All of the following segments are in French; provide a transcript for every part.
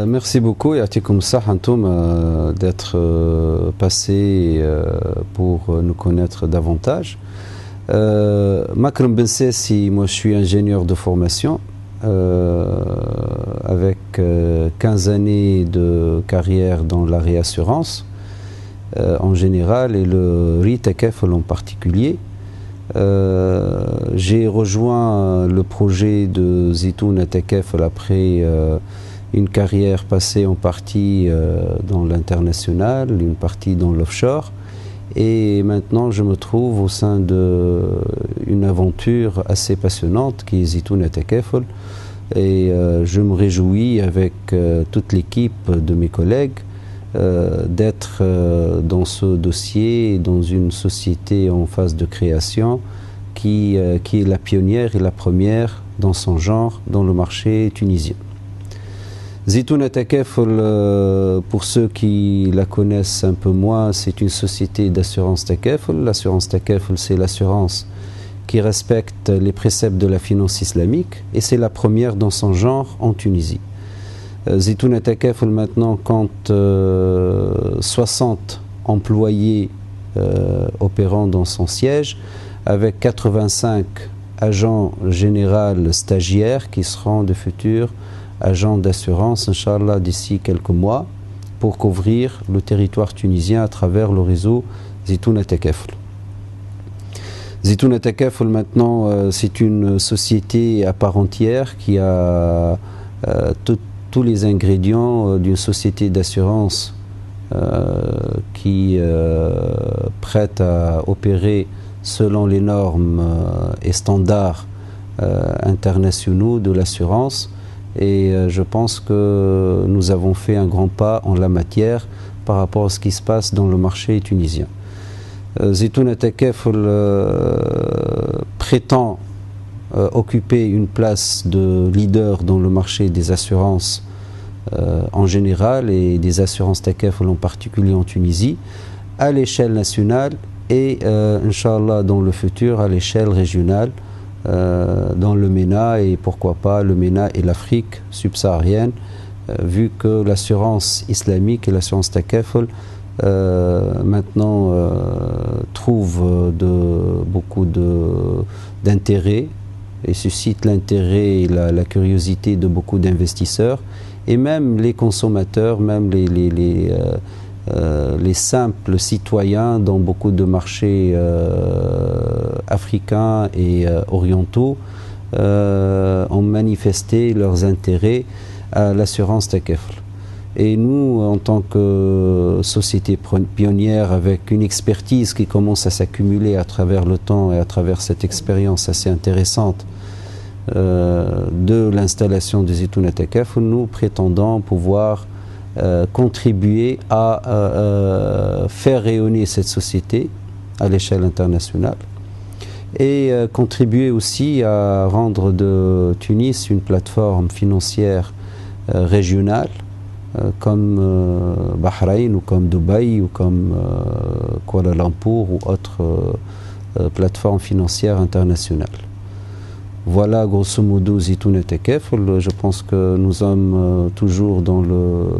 Merci beaucoup Yatikum Sah Antoum d'être passé pour nous connaître davantage. Makram Ben Sessi, moi je suis ingénieur de formation avec 15 années de carrière dans la réassurance en général et le RITEKEFL en particulier. J'ai rejoint le projet de Zitouna Tekefl après une carrière passée en partie dans l'international, une partie dans l'offshore. Et maintenant, je me trouve au sein d'une aventure assez passionnante qui est Zitouna Tekefl. Et je me réjouis avec toute l'équipe de mes collègues d'être dans ce dossier, dans une société en phase de création qui est la pionnière et la première dans son genre dans le marché tunisien. Zitouna Tekefl, pour ceux qui la connaissent un peu moins, c'est une société d'assurance Tekefl. L'assurance Tekefl, c'est l'assurance qui respecte les préceptes de la finance islamique et c'est la première dans son genre en Tunisie. Zitouna Tekefl maintenant compte 60 employés opérant dans son siège avec 85 agents généraux stagiaires qui seront de futurs agents d'assurance, Inch'Allah, d'ici quelques mois, pour couvrir le territoire tunisien à travers le réseau Zitouna Tekefl. Zitouna Tekefl, maintenant, c'est une société à part entière qui a tous les ingrédients d'une société d'assurance qui prête à opérer selon les normes et standards internationaux de l'assurance. Et je pense que nous avons fait un grand pas en la matière par rapport à ce qui se passe dans le marché tunisien. Zitouna Tekefl prétend occuper une place de leader dans le marché des assurances en général et des assurances Tekefl en particulier en Tunisie, à l'échelle nationale et Inch'Allah dans le futur à l'échelle régionale. Dans le MENA et pourquoi pas le MENA et l'Afrique subsaharienne, vu que l'assurance islamique et l'assurance Tekefl maintenant trouvent beaucoup d'intérêt et suscitent l'intérêt et la curiosité de beaucoup d'investisseurs et même les consommateurs, même les simples citoyens dans beaucoup de marchés africains et orientaux ont manifesté leurs intérêts à l'assurance Tekefl. Et nous, en tant que société pionnière avec une expertise qui commence à s'accumuler à travers le temps et à travers cette expérience assez intéressante de l'installation des Zitouna Tekefl, nous prétendons pouvoir contribuer à faire rayonner cette société à l'échelle internationale et contribuer aussi à rendre de Tunis une plateforme financière régionale comme Bahreïn ou comme Dubaï ou comme Kuala Lumpur ou autres plateformes financières internationales. Voilà grosso modo Zitouna Tekefl. Je pense que nous sommes toujours dans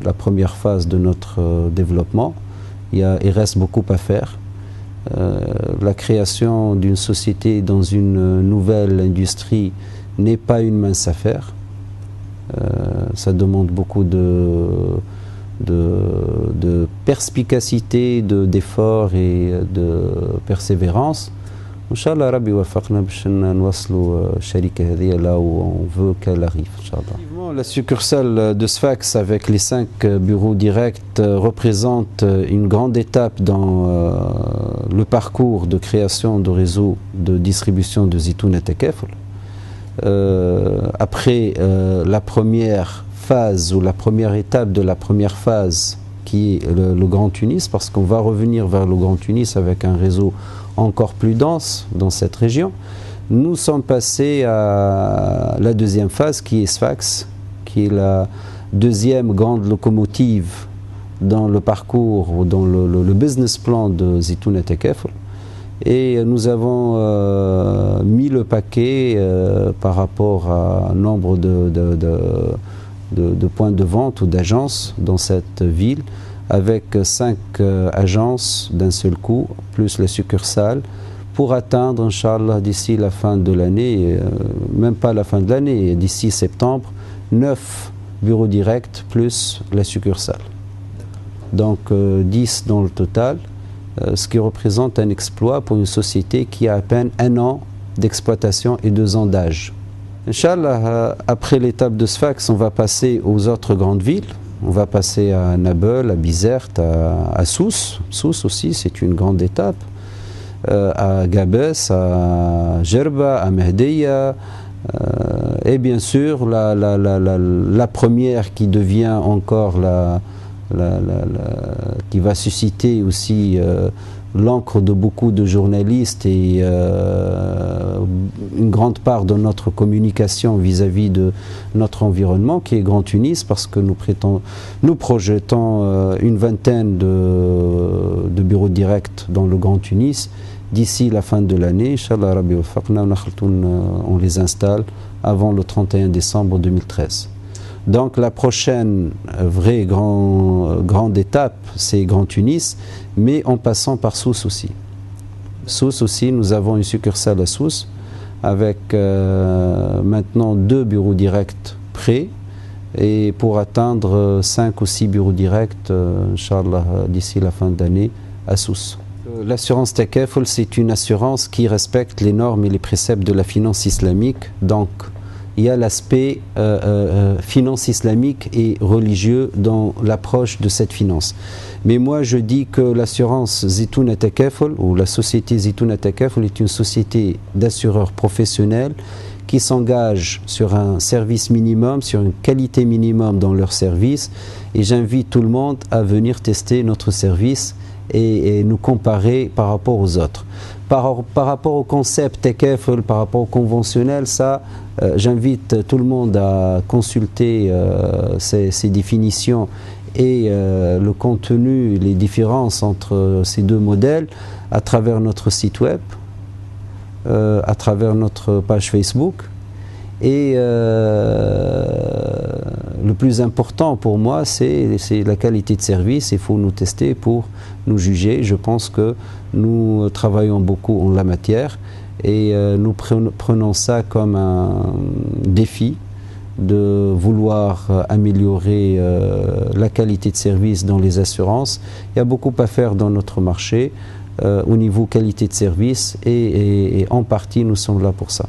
la première phase de notre développement. Il reste beaucoup à faire. La création d'une société dans une nouvelle industrie n'est pas une mince affaire. Ça demande beaucoup de perspicacité, d'effort et de persévérance. Inch'Allah, Rabbi wafaqna باش نوصلوا الشركة هذه là où on veut qu'elle arrive, Inch'Allah. La succursale de Sfax avec les 5 bureaux directs représente une grande étape dans le parcours de création de réseau de distribution de Zitouna Tekefl. Après la première phase ou la première étape de la première phase qui est le Grand Tunis, parce qu'on va revenir vers le Grand Tunis avec un réseau encore plus dense dans cette région. Nous sommes passés à la deuxième phase qui est Sfax, qui est la deuxième grande locomotive dans le parcours ou dans le business plan de Zitouna Takaful. Et nous avons mis le paquet par rapport à nombre de points de vente ou d'agences dans cette ville, avec 5 agences d'un seul coup, plus la succursale, pour atteindre, Inch'Allah, d'ici la fin de l'année, même pas la fin de l'année, d'ici septembre, 9 bureaux directs plus la succursale. Donc 10 dans le total, ce qui représente un exploit pour une société qui a à peine 1 an d'exploitation et 2 ans d'âge. Inch'Allah, après l'étape de Sfax, on va passer aux autres grandes villes. On va passer à Nabeul, à Bizerte, à Sousse. Sousse aussi, c'est une grande étape. À Gabès, à Gerba, à Mehdeya, et bien sûr la première qui devient encore qui va susciter aussi l'encre de beaucoup de journalistes et une grande part de notre communication vis-à-vis de notre environnement, qui est Grand Tunis, parce que nous projetons une vingtaine de bureaux directs dans le Grand Tunis d'ici la fin de l'année. Inch'Allah Rabbi wa faqna, on les installe avant le 31 décembre 2013. Donc la prochaine vraie grande étape, c'est Grand Tunis, mais en passant par Sousse aussi. Sousse aussi, nous avons une succursale à Sousse, avec maintenant 2 bureaux directs prêts, et pour atteindre 5 ou 6 bureaux directs, Inch'Allah, d'ici la fin d'année, à Sousse. L'assurance Takaful, c'est une assurance qui respecte les normes et les préceptes de la finance islamique. Donc, il y a l'aspect finance islamique et religieux dans l'approche de cette finance. Mais moi, je dis que l'assurance Zitouna Takaful, ou la société Zitouna Takaful, est une société d'assureurs professionnels qui s'engagent sur un service minimum, sur une qualité minimum dans leur service. Et j'invite tout le monde à venir tester notre service et nous comparer par rapport aux autres. Par rapport au concept Takaful, par rapport au conventionnel, ça, j'invite tout le monde à consulter ces définitions et le contenu, les différences entre ces deux modèles à travers notre site web, à travers notre page Facebook. Et le plus important pour moi, c'est la qualité de service. Il faut nous tester pour nous juger. Je pense que nous travaillons beaucoup en la matière et nous prenons ça comme un défi de vouloir améliorer la qualité de service dans les assurances. Il y a beaucoup à faire dans notre marché au niveau qualité de service et en partie nous sommes là pour ça.